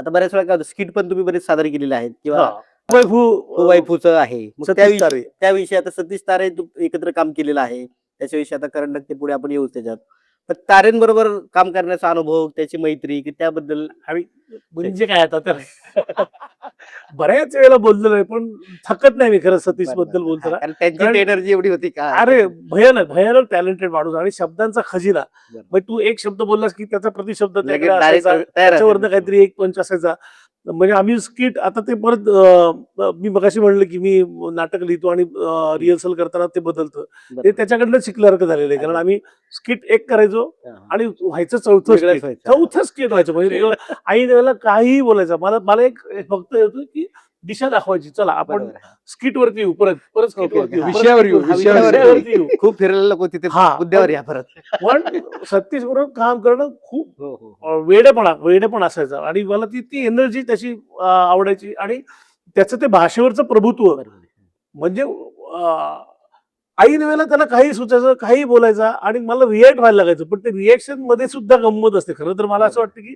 आता बऱ्याच वेळा काय होतं स्किट पण तुम्ही बरेच सादर केलेले आहेत किंवा वैभू आहे. मग सतीश तारे. त्याविषयी आता सतीश तारे एकत्र काम केलेलं आहे. त्याच्याविषयी आता करण नक्की पुढे आपण येऊ त्याच्यात. पण तारेंबरोबर काम करण्याचा अनुभव, त्याची मैत्री की त्याबद्दल आणि म्हणजे काय आता तर बऱ्याच वेळेला बोललेलो आहे, पण थकत नाही मी खरं सतीश बद्दल बोलताना. कारण त्यांची कारण- एनर्जी एवढी होती का? अरे भयानक भयानक टॅलेंटेड माणूस आणि शब्दांचा खजिना. बरं. मग तू एक शब्द बोललास की त्याचा प्रतिशब्द लगेच त्याकडे direct असायचा, तयार त्याच्यावरनं असायचं. काहीतरी एक पंच असायचा. म्हणजे आम्ही स्किट आता ते परत मी मगाशी म्हणलं की मी नाटक लिहितो आणि रिहर्सल करताना ते बदलतं. बरं. ते त्याच्याकडनं शिकल्यासारखं झालेलं आहे. कारण आम्ही स्किट एक करायचो हां. आणि व्हायचं चौथं वेगळंच skit. व्हायचं. चौथं स्किट व्हायचं. म्हणजे आई वेळेला काहीही बोलायचं. मला मला एक फक्त होतं की दिशा दाखवायची. चला आपण बरोबर आहे. स्किट वरती येऊ, परत skit ओके, वरती येऊ, ओके. परत विषयावर skit येऊ, वरती विषयावर येऊ, वरती येऊ. खूप फिरलेले लोक तिथे हा, मुद्द्यावर पण- या परत. पण सतीश बरोबर काम करणं खूप हो, हो. वेडेपण असायचा आणि मला ती एनर्जी त्याची आवडायची आणि त्याचं ते भाषेवरचं प्रभुत्व बरोबर आहे. म्हणजे ऐन वेळेला त्याला काही सुचायचं, काही बोलायचा आणि मला रिॲक्ट व्हायला लागायचं. पण ते रिॲक्शन मध्ये सुद्धा गंमत असते. खरं तर मला असं वाटतं की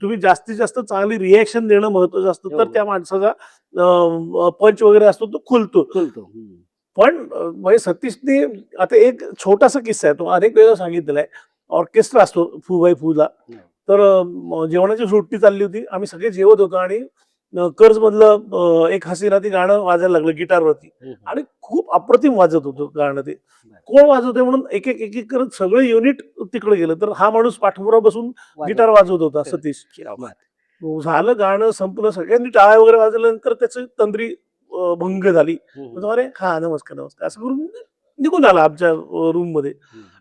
तुम्ही जास्तीत जास्त चांगली रिॲक्शन देणं महत्वाचं असतं, तर हो. त्या माणसाचा पंच वगैरे असतो तो खुलतो. खुलतो. हम्म. पण म्हणजे सतीशने आता एक छोटासा किस्सा आहे, तो अनेक वेळा सांगितलेला आहे. ऑर्केस्ट्रा असतो फू बाय फूला. हम्म. तर जेवणाची सुट्टी चालली होती, आम्ही सगळे जेवत होतो आणि कर्ज मधलं एक हसीना ती गाणं वाजायला लागलं गिटारवरती आणि खूप अप्रतिम वाजत होतं गाणं ते. कोण वाजवते म्हणून एक एक एक एक करत सगळं युनिट तिकडे गेलं. तर हा माणूस पाठपुरा बसून गिटार वाजवत होता सतीश. झालं गाणं संपलं, सगळ्यांनी टाळ्या वगैरे वाजवल्यानंतर त्याची तंद्री भंग झाली. हम्म. अरे हा नमस्कार नमस्कार असं करून निघून आला आमच्या रूम मध्ये.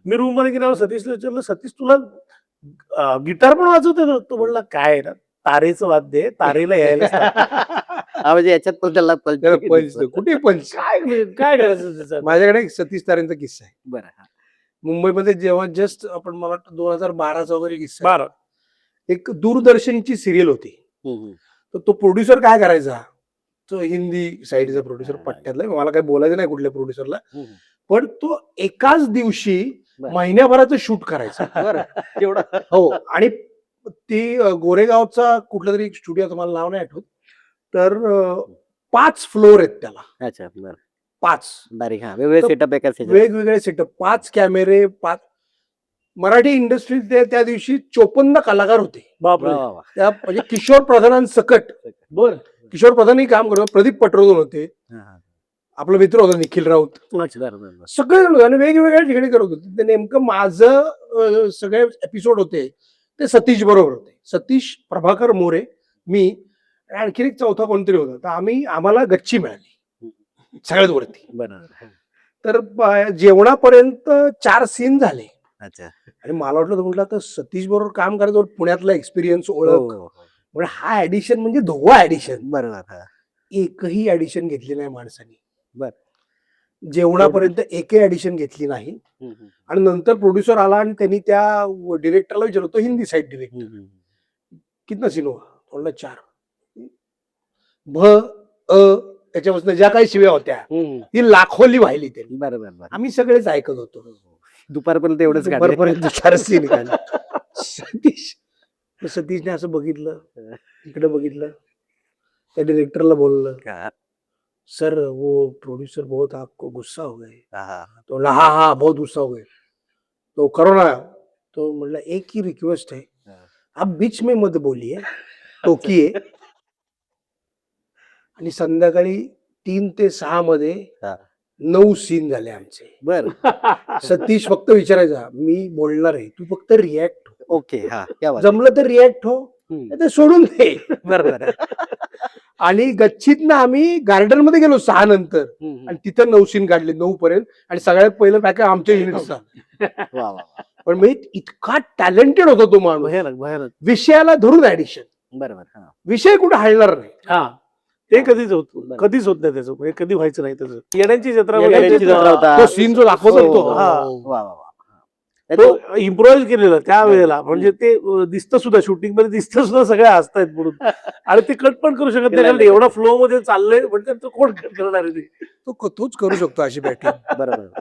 मी रूम मध्ये गेल्यावर सतीशला विचारलं, सतीश तुला गिटार पण वाजवते ना? तो म्हणला काय आहे ना, तारेचं वाद्य आहे, तारेला यायला सांग." हा म्हणजे याच्यात पण त्याला त्याला पंच कुठे पंच. काय काय करायचं त्याचं? माझ्याकडे एक सतीश तारेंचा किस्सा आहे. बरं. हा. मुंबईमध्ये जेव्हा जस्ट आपण मला वाटतं 2012चा वगैरे किस्सा आहे. बरं. एक दूरदर्शनची सिरियल होती. हम्म. तर तो प्रोड्युसर काय करायचा, तो हिंदी साईडचा प्रोड्युसर पट्ट्यातला, मला काही बोलायचं नाही कुठल्या प्रोड्युसरला, हम्म. पण तो एकाच दिवशी बरं. महिन्याभराचं शूट करायचा. बरं. एवढं. हो. आणि ती गोरेगावचा कुठला तरी स्टुडिओ, तुम्हाला नाव नाही आठवत. तर 5 फ्लोर आहेत त्याला. अच्छा. बरं. 5 बारीक. हा वेगळे तर सेटअप एका सेटअप. वेगवेगळे सेटअप, 5 कॅमेरे, 5 मराठी इंडस्ट्रीत त्या दिवशी 54 कलाकार होते. बापरे. वा, वा, वा. त्या म्हणजे किशोर प्रधानांसकट. बर. किशोर प्रधानही काम करतो, प्रदीप पटवर्धन होते, हा, हा. आपला मित्र होता निखिल राऊत, अच्छा, बरं, बरं, बरं. सगळे लोक आणि वेगवेगळ्या ठिकाणी करत होते. ते नेमकं माझं सगळे एपिसोड होते ते सतीश बरोबर होते. सतीश, प्रभाकर मोरे, मी आणि आणखी एक चौथा कोणतरी होता. तर आम्हाला गच्ची मिळाली सगळ्यात वरती. बरं. तर जेवणापर्यंत 4 सीन झाले अच्छा. आणि मला वाटलं, म्हटलं आता सतीश बरोबर काम करायचं, पुण्यातला एक्सपिरियन्स, ओळख, हो, हो, हो. म्हणजे हा ऍडिशन म्हणजे धोवा ऍडिशन. बरोबर. हा. एकही ऍडिशन घेतली नाही माणसाने. बर. जेवणापर्यंत एकही ऍडिशन घेतली नाही. हम्म, हम्म, आणि नंतर प्रोड्युसर आला आणि त्यांनी त्या डिरेक्टरला विचारलं, तो हिंदी साईड डिरेक्टर, हम्म, हम्म. कितना सीन हुआ? म्हणलं 4. भ त्याच्यापासून ज्या काही शिव्या होत्या हम्म. ती लाखोली वाहिली त्यांनी. बरं, बरं, बरं. आम्ही सगळेच ऐकत होतो. दुपारपर्यंत एवढंच काढलं. दुपारपर्यंत 4 सीन काढले. सतीशने असं बघितलं, इकडे बघितलं, त्या डिरेक्टरला बोललं, का? सर वो प्रोड्यूसर बहुत आपको गुस्सा हो गए. हा, हा. तो बोला हाँ हाँ बहुत गुस्सा हो गए. तो करो ना. तो बोला एक ही रिक्वेस्ट है, आप बीच में मत बोलिए, टोकिए. आणि संध्याकाळी 3 ते 6 मध्ये हा. 9 सीन झाले आमचे. बरं. सतीश फक्त विचारायचा, मी बोलणार आहे, तू फक्त रिॲक्ट हो. ओके. हा. क्या बात. जमलं तर रिॲक्ट हो, हम्म. नाही तर सोडून दे. बरं, बरं. आणि गच्चीतनं आम्ही गार्डन मध्ये गेलो 6 नंतर हम्म. आणि तिथं 9 सीन काढले 9 पर्यंत. आणि सगळ्यात पहिलं पॅक आमच्या युनिटचा. वा, वा, वा. पण मी इतका टॅलेंटेड होता तो माणूस. भयानक भयानक. विषयाला धरून ऍडिशन, बरोबर. हा. विषय कुठे हलणार नाही. हा, ते कधीच बरं. कधीच होत नाही त्याचं, म्हणजे कधी व्हायचं नाही त्याचं. येण्याची जत्रा येड्यांची जत्रा होता. तो सीन जो दाखवतो हो, तो, हो, हा. वा, वा, वा. तो इम्प्रोव्हाइज केलेलं त्या वेळेला, म्हणजे ते दिसतं सुद्धा, शूटिंग मध्ये दिसतं सुद्धा, सगळे हसतायत म्हणून. आणि ते कट पण करू शकत नाही, कारण एवढा फ्लो मध्ये चाललंय, म्हणजे तो कोण कट करणार आहे ते. तोच करू शकतो अशी बॅटिंग. बरोबर.